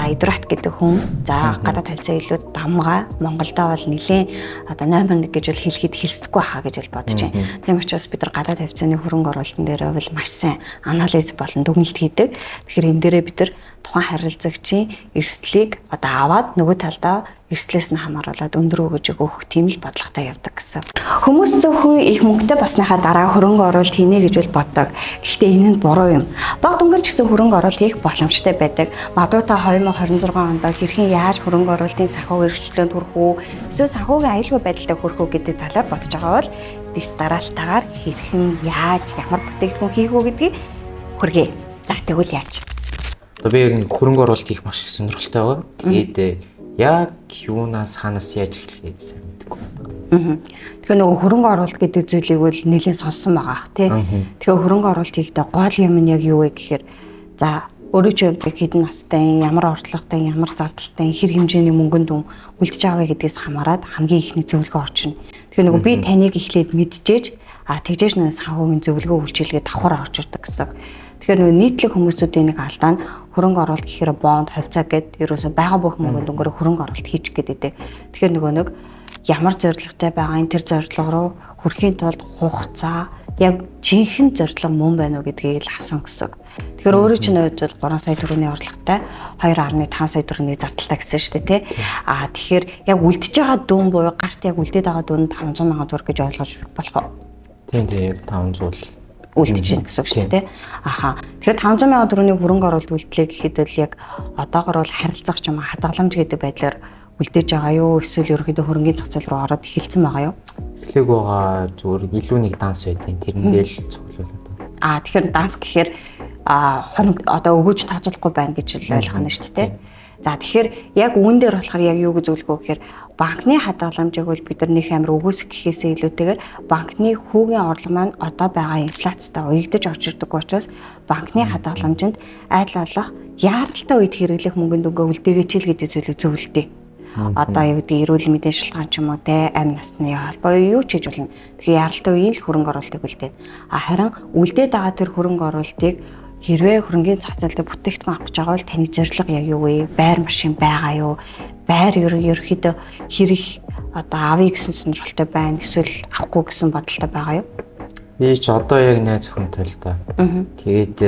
За Идрат гэдэг хүн за гадаад тавьцаа илүү дамгаа Монголдо бол нэлийн одоо номер 1 гэж бол хэлэхэд хэлсдэггүй хаа гэж бол бодож байна. Тийм учраас бид нар гадаад тавьцааны хөрөнгө оруулалтын дээр бол маш сайн анализ болон дүгнэлт хийдэг. Тэгэхээр энэ дээрээ бид нар тухайн харилцагчийн эрсдлийг одоо аваад нөгөө талдаа эрслээс нь хамааруулаад өндөр өгөж өгөх тийм л бодлоготой явдаг гэсэн. Хүмүүс зөвхөн их мөнгөтэй басныхаа дараа хөрөнгө оруулалт хийнэ гэж бол боддог. Гэхдээ энэ нь буруу юм. Бага дүнгээр ч гэсэн хөрөнгө оруулалт хийх боломжтой байдаг. Магадгүй та 2026 онд хэрхэн яаж хөрөнгө оруулалтын санхүүгийн эрхчлөөнд хүрэх үү, эсвэл санхүүгийн аюулгүй байдалтай хүрэх үү гэдэг талаар бодож байгаа бол дэс дараалтаагаар хэрхэн яаж ямар бүтээгдэхүүн хийх үү гэдгийг хүргэе. За тэгвэл яаж? Одоо би яг хөрөнгө оруулалт хийх маш их сонирхолтой байгаа. Тэгээд яг юунаас ханаас яаж эхлэхээ сайн мэдэхгүй байна. Тэгэхээр нөгөө хөрөнгө оруулалт гэдэг зүйлийг бол нэлээд сонссон байгаа тий. Тэгэхээр хөрөнгө оруулалт хийхдээ гол юм нь яг юу вэ гэхээр за өөрөө ч хувьд хэдэн настай, ямар орлоготой, ямар зардалтай, хэр хэмжээний мөнгөнд үлдэж авъя гэдгээс хамаарат хамгийн ихний зөвлөгөө орчино. Тэгэхээр нөгөө би таныг эхлээд мэдчихэж тэгжээж нэг санхүүгийн зөвлөгөө үйлчилгээ давхар орж ирдэг гэсэн. Тэгэхээр нөгөө нийтлэг хүмүүсүүдийн нэг алдаа нь хөрөнгө оруулалт гэхээр бонд, хувьцаа гэд ерөөсөө байгаа бүх мөнгөнд өнгөрөө хөрөнгө оруулалт хийчих гэдэг. Тэгэхээр нөгөө нэг ямар зорилготой байгаа энэ тэр зорилго руу хүрэхийн тулд хугацаа яг жинхэнэ зорилго мөн байна уу гэдгийг л асуух гэсэн. Тэгэхээр өөрөө чинь хувьд 3 сая төгрөгийн орлоготой 2.5 сая төгрөгийн зардалтай гэсэн шүү дээ тий. Тэгэхээр яг үлдэж байгаа дүн буюу гарт яг үлдээд байгаа дүн 500 сая төгрөг гэж ойлгож болох уу? Тийм 500 үлдэж байна гэсэн үг шүү дээ. Тэгэхээр 500 сая төгрөгийн хөрөнгө оруулалт үлдлээ гэхэд л яг одоогор бол харилцах юм хадгаламж гэдэг байдлаар үлдээж байгаа юу? Эсвэл ерөнхийдөө хөрөнгөний зах зээл рүү ороод эхэлсэн байгаа юу? Эхлэх байгаа зүгээр илүү нэг данс байдیں۔ Тэрэндээ л цуглуулдаг. Тэгэхээр данс гэхээр одоо өгөөж тооцоолохгүй байна гэж л ойлгох нь шүү дээ. За тэгэхээр яг үүн дээр болохоор яг юу гэж зөвлөгөө гэхээр банкны хадгаламжийг бол бид нар нэг амар өгөөсөх гэхээсээ илүүтэйгээр банкны хүүгийн орлого маань одоо байгаа инфляцтай уягдаж орж ирдэг учраас банкны хадгаламжинд айл алах яаралтай үед хэрэглэх мөнгөнд өгөө үлдээгээч л гэдэг зүйлийг зөвлөдөө. Одоо юу гэдэг эрүүл мэндийн шалтгаан ч юм уу те амь насны холбоо юу ч хийж болно. Тэгэхээр яаралтай үеийн л хөрөнгө оруулалтыг үлдээд. Харин үлдээд байгаа тэр хөрөнгө оруулалтыг хэрвээ хөрөнгөний зах зээлд бүтээгдэхүүн авах гэж байгаа бол таны зорилго яг юу вэ? Байр машин байгаа юу? Байр ерөөхдөө хэрэг одоо авъя гэсэн сонирхолтой байна. Эсвэл авахгүй гэсэн бодолтой байгаа юу? Би ч одоо яг найз өхөнтэй л да. Тэгээд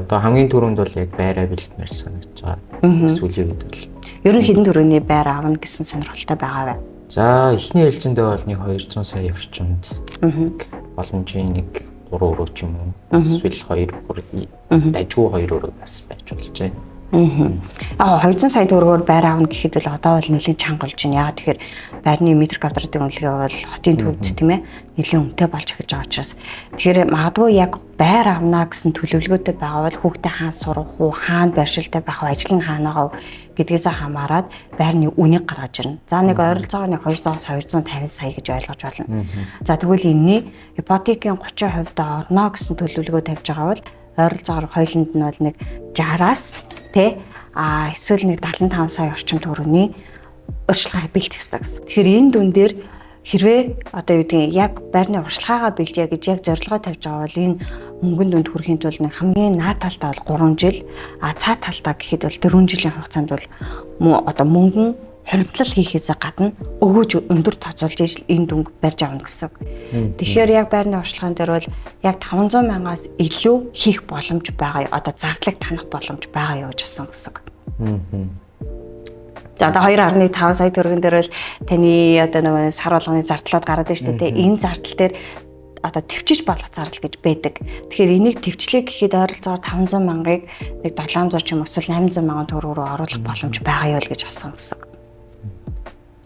одоо хамгийн түрүүнд бол яг байраа бэлтмээр санагдаж байгаа. Сүүлийн үед бол ерөн хэдэн төгрөгийн байр авна гэсэн сонирхолтой байгаа бай. За эхний ээлжиндээ бол нэг 200 сая орчимд боломжийн нэг 3 өрөө ч юм уу. Эсвэл 2 өрөө дайггүй 2 өрөө бас байж болж байна. 200 сая төгрөгөөр байр аавна гэхэд л одоо бол нэлийн чанга болж байна. Яг тэгэхээр байрны метр квадратын үнэлгээ бол хотын төвд тийм ээ нэлийн үнэтэй болж эхэлж байгаа учраас тэгэхээр магадгүй яг байр авна гэсэн төлөвлөгөөтэй байгаа бол хүүхдээ хаана сурах уу, хаана байршилтай байх вэ, ажлын хаана байгаа гэдгээс хамаарат байрны үнийг гаргаж ирнэ. За нэг ойролцоогоор нэг 200-аас 250 сая гэж ойлгож байна. За тэгвэл энэний ипотекийн 30% орно гэсэн төлөвлөгөө тавьж байгаа бол ойролцоогоор хоёуланд нь бол нэг 60-аас тэ эсвэл нэг 75 сая орчим төгрөгийн урьдчилгаа бэлтгэх хэрэгтэй гэсэн. Тэгэхээр энэ дүн дээр хэрвээ одоо юу гэдгийг яг байрны урьдчилгаагаа бэлтгийе гэж яг зорилгоо тавьж байгаа бол энэ мөнгөнд дүнд хүрэхийн тулд нэг хамгийн наад талтай бол 3 жил цаа талдаа гэхэд бол 4 жилийн хугацаанд бол одоо мөнгөн хоригдлол хийхээсээ гадна өгөөж өндөр тооцоолж энэ дүнг барьж авна гэсэн. Тэгэхээр яг байрны урьдчилгаан дээр бол яг 500 мянгаас илүү хийх боломж байгаа. Одоо зардлыг танах боломж байгаа юу гэж асуусан гэсэн. За одоо 2.5 сая төгрөгөн дээр бол таны одоо нөгөө сар болгоны зардлууд гараад байна шүү дээ. Энэ зардал дээр одоо төвчиж болох зардал гэж байдаг. Тэгэхээр энийг төвчлээ гэхэд ойролцоогоор 500 мянгаыг нэг 700 ч юм уу эсвэл 800 мянган төгрөг рүү оруулах боломж байгаа юу л гэж асуусан гэсэн.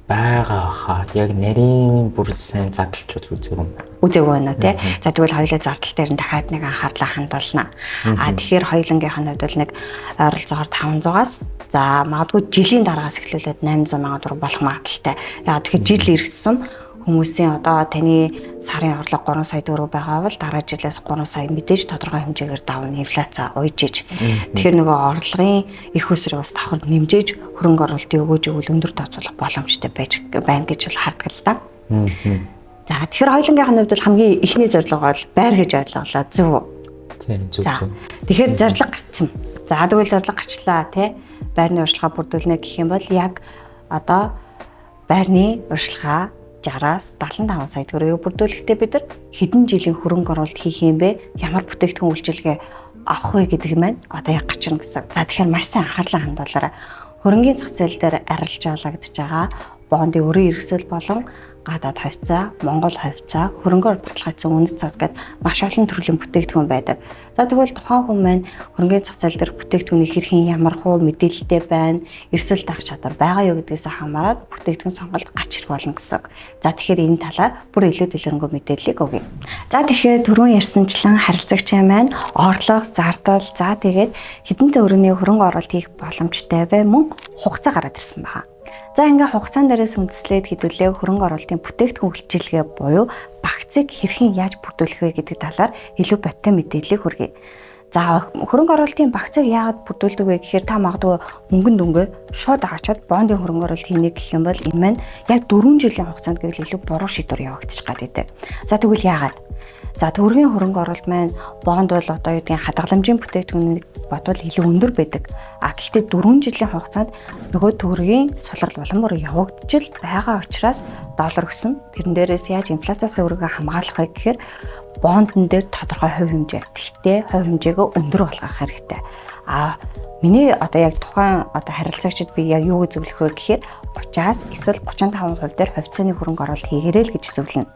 Бага хаа яг нарийн бүр сайн задлчул үзээгүй юм. Үзээгүй байна тий. За тэгвэл хоёулаа зардал дээр нь дахиад нэг анхаарлаа хандуулна. Тэгэхээр хоёулангийнх нь хувьд бол нэг ойролцоогоор 500-аас за магадгүй жилийн дараагаас эхлүүлээд 800 мянган төгрөг болох магадaltaй. Яг тэгэхээр жил иргэсэн хүмүүсийн одоо таны сарын орлого 3 сая төгрөг байгаа бол дараа жилээс 3 сая мэдээж тодорхой хэмжээгээр давна инфляци уйжиж. Тэгэхээр нөгөө орлогын их өсрийг бас давхар нэмжээж хөрөнгө оруулалтын өгөөж өгөл өндөр тооцоолох боломжтой байна гэж бол харддаг л да. За тэгэхээр хоёулангийнх нь хувьд бол хамгийн ихний зорилго бол байр гэж ойлголоо зөв үү? Тийм зөв. Тэгэхээр зорилго гарсан. За тэгвэл зорилго гарчлаа тий. байрны урьдчилгаа бүрдүүлнэ гэх юм бол яг одоо байрны урьдчилгаа 60-аас 75 сая төгрөгийг бүрдүүлэхдээ бид нар хэдэн жилийн хөрөнгө оруулалт хийх юм бэ? Ямар бүтээгдэхүүн үйлчилгээ авах вэ гэдэг нь одоо яг гачирна гэсэн. За тэгэхээр маш сайн анхаарлаа хандуулаарай. Хөрөнгийн зах зээл дээр арилж авлагдж байгаа бондын өрийн эрсдэл болон гадаад хавцаа, Монгол хавцаа, хөрөнгөөр баталгаажсан үнэт цас гэдэг маш олон төрлийн бүтээгдэхүүн байдаг. За тэгвэл тухайн хүн маань хөрөнгөний зах зээл дээр бүтээгдэхүүний хэрхэн ямар хуу мэдээлэлтэй байна, эрсдэл даах чадвар байгаа юу гэдгээс хамаарат бүтээгдэхүүн сонголт гарч ирэх болно гэсэн. За тэгэхээр энэ талаар бүр илүү дэлгэрэнгүй мэдээллийг өгье. За тэгэхээр түрүүн ярьсанчлан харилцагчаа маань орлого, зардал, за тэгээд хэдэн төгрөгийн хөрөнгө оруулалт хийх боломжтой вэ? Мөн хугацаа гараад ирсэн байна. За ингээ хугацаан дээрээс үндэслээд хэдүүлээ хөрөнгө оруулалтын бүтээгдэхүүн үйлчилгээ буюу багцыг хэрхэн яаж бүрдүүлэх вэ гэдэг талаар илүү бодтой мэдээллийг хүргэе. За хөрөнгө оруулалтын багцыг яагаад бүрдүүлдэг вэ гэхээр та магадгүй мөнгөн дүнгээ шууд аваачаад бондын хөрөнгө оруулалт хийнэ гэх юм бол энэ маань яг 4 жилийн хугацаанд гэвэл илүү буруу шийдвэр явагдчих гад байдаг. За тэгвэл яагаад? За төгрөгийн хөрөнгө оруулалт маань бонд бол одоо юу гэдгийг хадгаламжийн бүтээгдэхүүнийг бодвол илүү өндөр байдаг. Гэхдээ 4 жилийн хугацаанд нөгөө төгрөгийн сулрал улам бүр явагдчихл байгаа учраас доллар өснө. Тэрэн дээрээс яаж инфляцаас өөрийгөө хамгаалах вэ гэхээр бондн дээр тодорхой хувь хэмжээ. Тэгтээ хувь хэмжээгөө өндөр болгох хэрэгтэй. Миний одоо яг тухайн одоо харилцагчид би яг юу зөвлөх вэ гэхээр 30-аас эсвэл 35% дээр хувьцааны хөрөнгө оруулалт хийгээрэй л гэж зөвлөнө.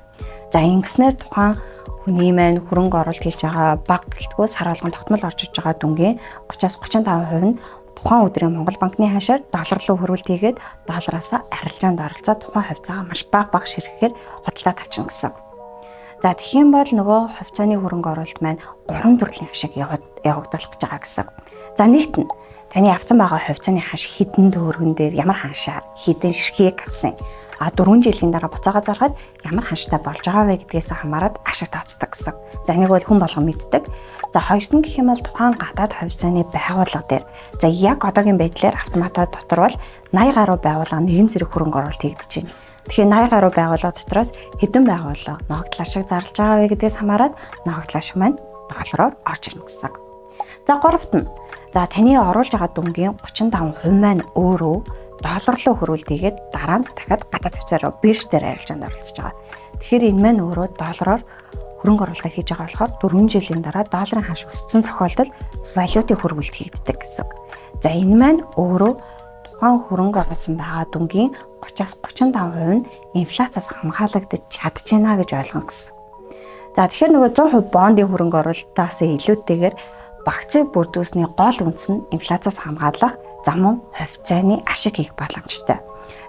За ингэснээр тухайн хүний маань хөрөнгө оруулалт хийж байгаа баг гэлтгөө сар болгон тогтмол орж иж байгаа дүнгийн 30-аас 35% нь тухайн өдрийн Монгол банкны хашаар доллар руу хөрвүүлт хийгээд доллараас арилжаанд оролцоод тухайн хувьцаагаа маш бага ширхэхээр худалдаа тавьчихна гэсэн. За тэгэх юм бол нөгөө хувьцааны хөрөнгө оруулалт маань 3 төрлийн хашиг явагдуулах гэж байгаа гэсэн. За нийт нь таны авсан байгаа хувьцааны хаш хэдэн төгрөгөн дээр ямар ханшаар хэдэн ширхэг авсан. 4 жилийн дараа буцаага зархад ямар ханштай болж байгаа вэ гэдгээс хамаарат ашиг тооцдог гэсэн. За энийг бол хүн болгон мэддэг. За хоёрт нь гэх юм бол тухайн гадаад хувьцааны байгууллага дээр. За яг одоогийн байдлаар автоматаа дотор бол 80 гаруй байгууллага нэгэн зэрэг хөрөнгө оруулалт хийгдэж байна. Тэгэхээр 80 гаруй байгууллага дотроос хэдэн байгууллага ногдол ашиг зарлж байгаа вэ гэдгээс хамаарат ногдол ашиг маань доллараар орж ирнэ гэсэн. За гуравт нь за таны оруулж байгаа дүнгийн 35% маань өөрөө доллар руу хөрвүүлт хийгээд дараа нь дахиад гадаад хувьцаа руу бирж дээр арилжаанд оролцож байгаа. Тэгэхээр энэ маань өөрөө доллараар хөрөнгө оруулалт хийж байгаа болохоор 4 жилийн дараа долларын ханш өссөн тохиолдолд валютын хөрвүүлт хийгддэг гэсэн. За энэ маань өөрөө тухайн хөрөнгө оруулсан байгаа дүнгийн 30-аас 35% нь инфляцаас хамгаалагдаж чадчихна гэж ойлгоно гэсэн. За тэгэхээр нөгөө 100% бондын хөрөнгө оруулалтаас илүүтэйгээр багцыг бүрдүүлсний гол үндэс нь инфляцаас хамгаалах зам хувьцааны ашиг хийх боломжтой.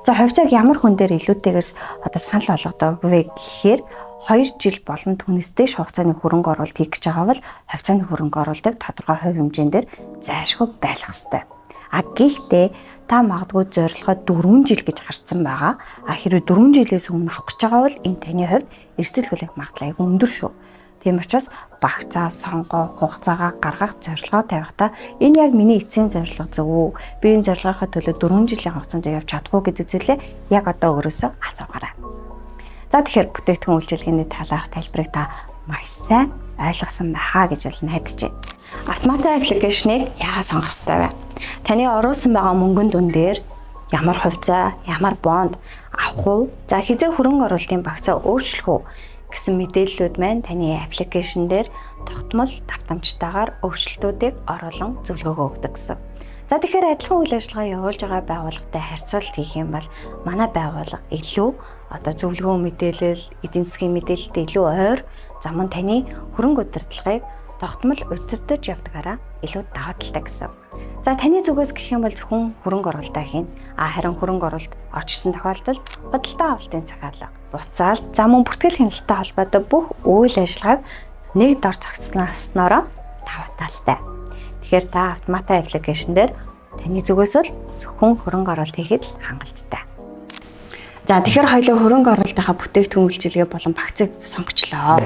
За хувьцааг ямар хүн дээр илүүтэйгээс одоо санал болгодог вэ гэхээр 2 жил болон түүнээс дээш хугацааны хөрөнгө оруулалт хийх гэж байгаа бол хувьцааны хөрөнгө оруулалтыг тодорхой хувь хэмжээнд зайлшгүй байлгах ёстой. Гэхдээ та магадгүй зорилгоо 4 жил гэж харсан байгаа. Хэрвээ 4 жилээс өмнө авах гэж байгаа бол энэ таны хувьд эрсдэл хүлээх магадлал айгүй өндөр шүү. Тийм учраас багцаа сонгоо хугацаагаа гаргах зорилгоо тавихтаа энэ яг миний эцсийн зорилго зөв үү? Би энэ зорилгынхаа төлөө 4 жилийн хугацаанд явж чадахгүй гэдэг зүйлээ яг одоо өөрөөсөө асуугаарай. За тэгэхээр бүтээгдэхүүн үйлчилгээний талаарх тайлбарыг та маш сайн ойлгосон байхаа гэж бол найдаж байна. Автоматар аппликейшнийг яагаад сонгох ёстой вэ? Таны оруулсан байгаа мөнгөн дүн дээр ямар хувьцаа, ямар бонд авах уу? За хизээ хөрөнгө оруулалтын багцаа өөрчлөх үү гэсэн мэдээллүүд маань таны аппликейшн дээр тогтмол давтамжтайгаар өөрчлөлтүүдийг оруулан зөвлөгөөгөө өгдөг гэсэн. За тэгэхээр адилхан үйл ажиллагаа явуулж байгаа байгууллагатай харьцуулалт хийх юм бол манай байгууллага илүү одоо зөвлөгөө мэдээлэл, эдийн засгийн мэдээлэлтэй илүү ойр замун таны хөрөнгө удирдлагыг тогтмол удирдах явдгаараа илүү даваа талтай гэсэн. За таны зүгээс гэх юм бол зөвхөн хөрөнгө оруулалтаа хийнэ. Харин хөрөнгө оруулалт орж ирсэн тохиолдолд худалдаа авалтын захиалга, буцаалт, за мөн бүртгэл хяналттай холбоотой бүх үйл ажиллагааг нэг дор зохицсноороо даваа талтай. Тэгэхээр та автоматар аппликейшн дээр таны зүгээс л зөвхөн хөрөнгө оруулалт хийхэд хангалттай. За тэгэхээр хоёулаа хөрөнгө оруулалтынхаа бүтээгдэхүүн үйлчилгээ болон багцыг сонгочлоо.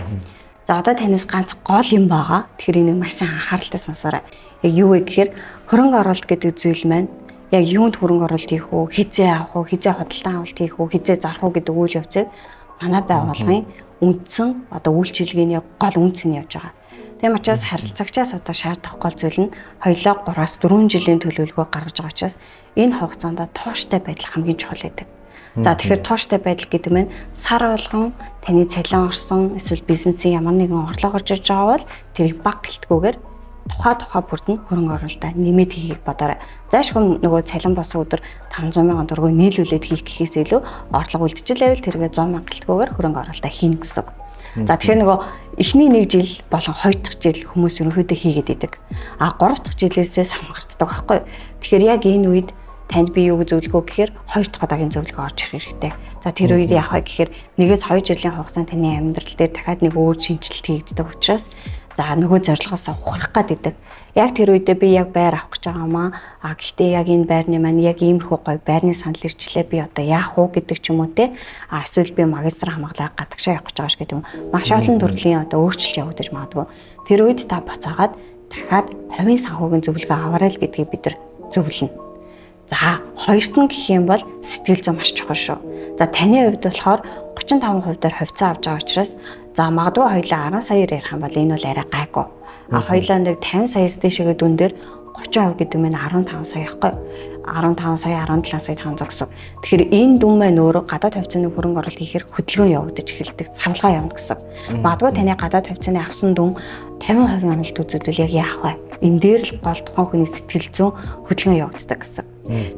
За одоо танаас ганц гол юм байгаа. Тэгэхээр энийг маш сайн анхааралтай сонсоорой. Яг юу вэ гэхээр хөрөнгө оруулалт гэдэг зүйл маань яг юунд хөрөнгө оруулалт хийх үү, хизээ авах уу, хизээ худалдан авалт хийх үү, хизээ зарах уу гэдэг үйл явцыг манай байгууллагын үндсэн одоо үйлчилгээний гол үнц нь явж байгаа. Тийм учраас харилцагчаас одоо шаардах гол зүйл нь хоёулаа 3-аас 4 жилийн төлөвлөгөө гаргаж байгаа учраас энэ хугацаанд тууштай байдал хамгийн чухал гэдэг. За тэгэхээр тууштай байдал гэдэг нь сар болгон таны цалин орсон эсвэл бизнесийн ямар нэгэн орлого орж иж байгаа бол тэрийг баг гэлтгүүгээр тухай бүрд нь хөрөнгө оруулалтаа нэмээд хийхийг бодоорой. Заашгүй нөгөө цалин босон өдөр 500,000 төгрөгөө нийлүүлээд хийх гэхээс илүү орлого үлдчихлээвэл тэргээ 100,000 гэлтгүүгээр хөрөнгө оруулалтаа хийнэ гэсэн. За тэгэхээр нөгөө эхний 1 жил болон 2 дахь жил хүмүүс ерөнхийдөө хийгээд идэг. 3 дахь жилээсээ самгарддаг байхгүй. Тэгэхээр яг энэ үед танд би юу зөвлөгөө гэхээр 2 дахь удаагийн зөвлөгөө орж ирэх хэрэгтэй. За тэр үед яах вэ гэхээр 1-2 жилийн хугацаанд таны амьдрал дээр дахиад нэг өөр шинжилт хийгддэг учраас за нөгөө зорилгоос ухрах гэдэг. Яг тэр үедээ би яг байр авах гэж байгаамаа. Гэхдээ яг энэ байрны маань яг иймэрхүү гоё байрны санал ирчлээ би одоо яах вэ гэдэг ч юм уу те. Эсвэл би магистр хамгаалаа гадагшаа явах гэж байгаа ш гэдэг юм. Маш олон төрлийн одоо өөрчлөлт явагдаж магадгүй. Тэр үед та буцаагаад дахиад хувийн санхүүгийн зөвлөгөө аваарай л гэдгийг бид нар зөвлөнө. За хоёрт нь гэх юм бол сэтгэл зүй маш чухал шүү. За таны хувьд болохоор 35% дээр хувьцаа авч байгаа учраас за магадгүй хоёлаа 10 саяар ярих юм бол энэ бол арай гайгүй. Хоёлаа нэг 50 саяас дэшегээ дүн дээр 30% гэдэг нь 15 сая ахгүй. 15 сая 17 сая 500 гэсэн. Тэгэхээр энэ дүн маань өөрөө гадаад хувьцааны хөрөнгө оруулалт хийхээр хөдөлгөөн явагдаж эхэлдэг, савлгаа явна гэсэн. Магадгүй таны гадаад хувьцааны авсан дүн 50% амжилт үзүүлвэл яг яах вэ? Энэ дээр л гол тухайн хүний сэтгэл зүйн хөдөлгөөн явагддаг гэсэн.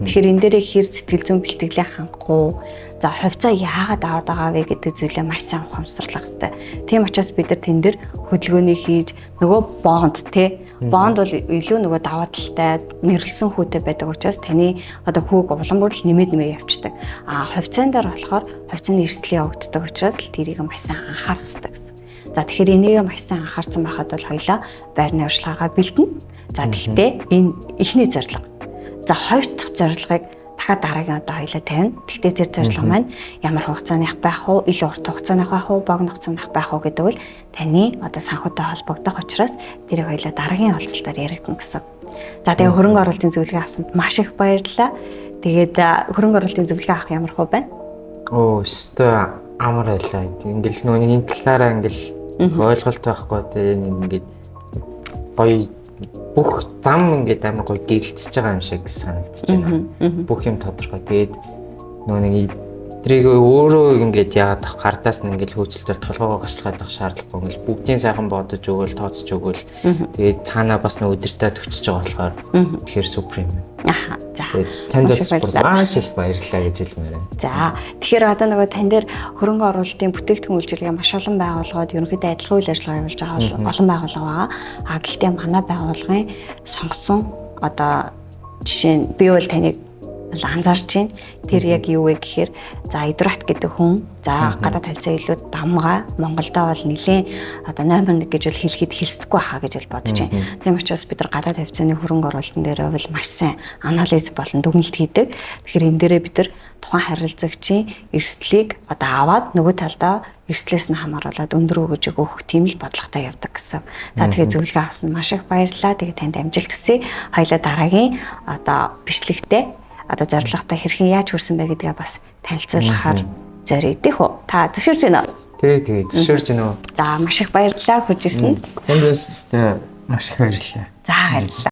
Тэгэхээр энэ дээрээ хэр сэтгэл зүйн бэлтгэлээ хангах уу? За хувьцаа яагаад аваад байгаа вэ гэдэг зүйлээ маш сайн ухамсарлах хэрэгтэй. Тийм учраас бид нар тэн дээр хөдөлгөөнийг хийж нөгөө бонд те. Бонд бол илүү нөгөө даваа талтай мэрлсэн хүүтэй байдаг учраас таны одоо хүүг улам бүр л нэмээд явчихдаг. Хувьцаан дээр болохоор хувьцааны эрсдэл явагддаг учраас л тэрийг маш сайн анхаарах хэрэгтэй гэсэн. За тэгэхээр энийг маш сайн анхаарсан байхад бол хоёлаа байрны авчлагаа бэлдэнэ. За тэгэхдээ энэ эхний зорилго. За хоёр дахь зорилгыг дахиад дараагийн одоо хоёлаа тавина. Гэхдээ тэр зорилго маань ямар хугацааных байх уу, ил урт хугацааных байх уу, богино хугацааных байх уу гэдэг бол таны одоо санхүүтэй холбогдох учраас тэрийг хоёлаа дараагийн уулзалтаар яригдана гэсэн. За тэгээ хөрөнгө оруулалтын зөвлөгөө авсанд маш их баярлалаа. Тэгээд хөрөнгө оруулалтын зөвлөгөө авах ямар хөө байна? Өстө амар байлаа. Ингээл нөгөө энэ талаараа ингээл ойлголт байхгүй те ингээд гоё бүх зам ингээд амар гоё гэрэлтэж байгаа юм шиг санагдаж байна. Бүх юм тодорхой. Тэгээд нөгөө нэг эдрийг өөрөө ингээд яагаад гардаас нь ингээд хөөцөлтөөр толгоогоо гашлахад шаардлагагүй. Ингээд бүгдийн сайхан бодож өгөөл, тооцож өгөөл. Тэгээд цаанаа бас нөгөө өдөртөө төгсөж байгаа болохоор тэгэхээр супер юм. Аха. За. Танд маш их баярлалаа гэж хэлмээр байна. За. Тэгэхээр одоо нөгөө тань дээр хөрөнгө оруулалтын бүтээгдэхүүн үйлчилгээ маш олон байгууллагууд ерөнхийдөө адилхан үйл ажиллагаа явуулж байгаа олон байгууллага байгаа. Гэхдээ манай байгууллагын сонгосон одоо жишээ нь би бол таныг анзаарч байна. Тэр яг юу вэ гэхээр за Идрат гэдэг хүн за гадаад хувьцаа илүү дамгаа Монголдо бол нэлээд одоо номер 1 гэж бол хэлэхэд хэлсдэггүй хаа гэж бол бодож байна. Тийм учраас бид нар гадаад хувьцааны хөрөнгө оруулалтын дээр бол маш сайн анализ болон дүгнэлт хийдэг. Тэгэхээр энэ дээрээ бид нар тухайн харилцагчийн эрсдлийг одоо аваад нөгөө талдаа эрслээс нь хамааруулаад өндөр өгөж өгөх тийм л бодлоготой явдаг гэсэн. За тэгээд зөвлөгөө авсан маш их баярлалаа. Тэгээд танд амжилт хүсье. Хоёулаа дараагийн одоо бичлэгтээ одоо зорилготой хэрхэн яаж хүрсэн бэ гэдгээ бас танилцуулахаар зориё дэх үү? Та зөвшөөрч байна уу? Тэгээ зөвшөөрч байна уу? За маш их баярлалаа хурж ирсэнд. Танд бас маш их баярлалаа. За баярлалаа.